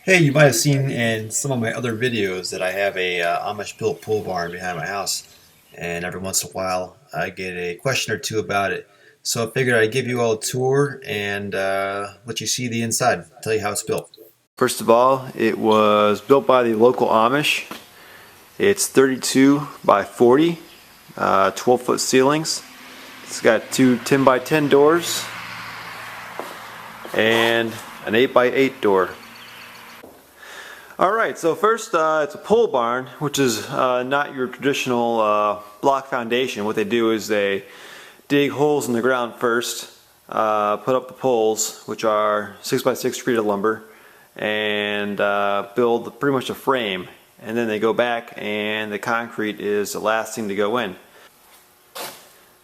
Hey, you might have seen in some of my other videos that I have a Amish built pole barn behind my house, and every once in a while I get a question or two about it. So I figured I'd give you all a tour and let you see the inside, tell you how it's built. First of all, it was built by the local Amish. It's 32 by 40, 12-foot ceilings. It's got two 10 by 10 doors and an 8 by 8 door. Alright, so first it's a pole barn, which is not your traditional block foundation. What they do is they dig holes in the ground first, put up the poles, which are 6 by 6 treated lumber, and build pretty much a frame. And then they go back and the concrete is the last thing to go in.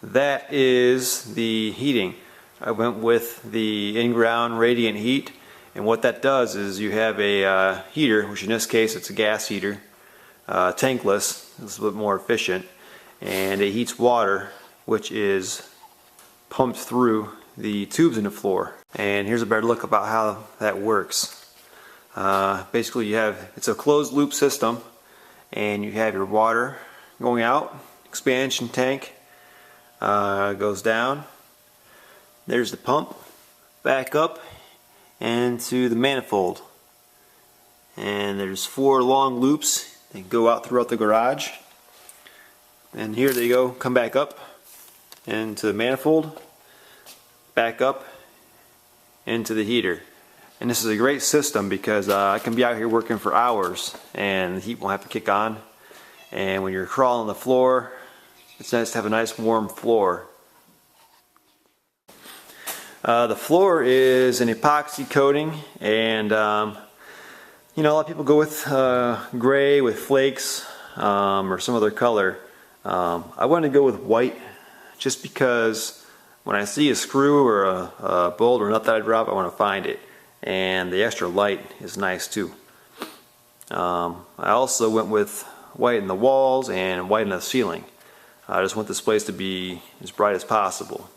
That is the heating. I went with the in-ground radiant heat. And what that does is you have a heater, which in this case it's a gas heater, tankless, it's a little bit more efficient, and it heats water, which is pumped through the tubes in the floor. And here's a better look about how that works. Basically it's a closed loop system, and you have your water going out, expansion tank goes down, there's the pump, back up, and to the manifold, and there's 4 long loops that go out throughout the garage, and here they go, come back up into the manifold, back up into the heater. And this is a great system because I can be out here working for hours and the heat won't have to kick on, and when you're crawling on the floor, it's nice to have a nice warm floor. The floor is an epoxy coating, and you know, a lot of people go with gray with flakes or some other color. I wanted to go with white just because when I see a screw or a bolt or nut that I drop, I want to find it, and the extra light is nice too. I also went with white in the walls and white in the ceiling. I just want this place to be as bright as possible.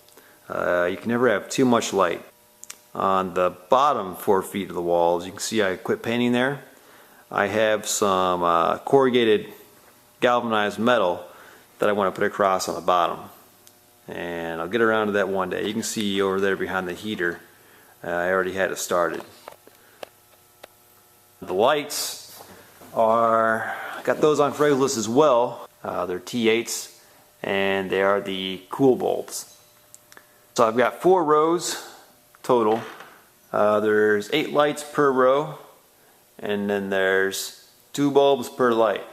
You can never have too much light. On the bottom 4 feet of the walls, you can see I quit painting there. I have some corrugated galvanized metal that I want to put across on the bottom, and I'll get around to that one day. You can see over there behind the heater, I already had it started. The lights are, I got those on Craigslist as well. They're T8s, and they are the cool bulbs. So I've got 4 rows total. There's 8 lights per row, and then there's 2 bulbs per light.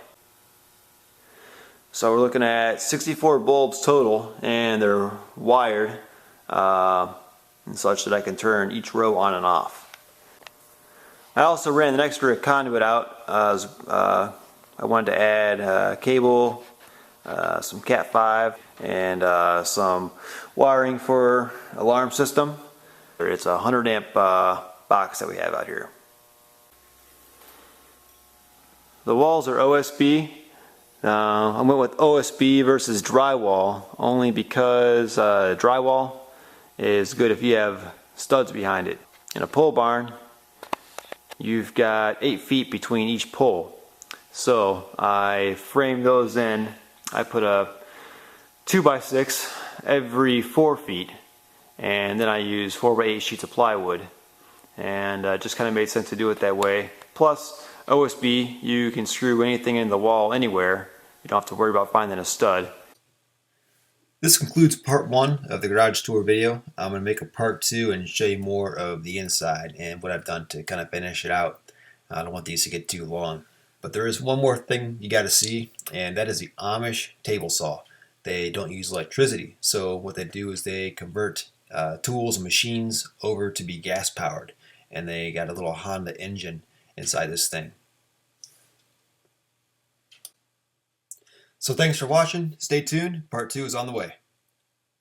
So we're looking at 64 bulbs total, and they're wired and such that I can turn each row on and off. I also ran an extra conduit out. I wanted to add cable, some Cat 5, and some wiring for alarm system. It's a 100 amp box that we have out here. The walls are OSB. I went with OSB versus drywall only because drywall is good if you have studs behind it. In a pole barn, you've got 8 feet between each pole. So I framed those in. I put a 2 by 6 every 4 feet, and then I use 4 by 8 sheets of plywood, and it just kind of made sense to do it that way. Plus OSB, you can screw anything in the wall anywhere. You don't have to worry about finding a stud. This concludes part 1 of the garage tour video. I'm going to make a part 2 and show you more of the inside and what I've done to kind of finish it out. I don't want these to get too long. But there is one more thing you got to see, and that is the Amish table saw. They don't use electricity, so what they do is they convert tools and machines over to be gas powered, and they got a little Honda engine inside this thing. So thanks for watching. Stay tuned. Part 2 is on the way.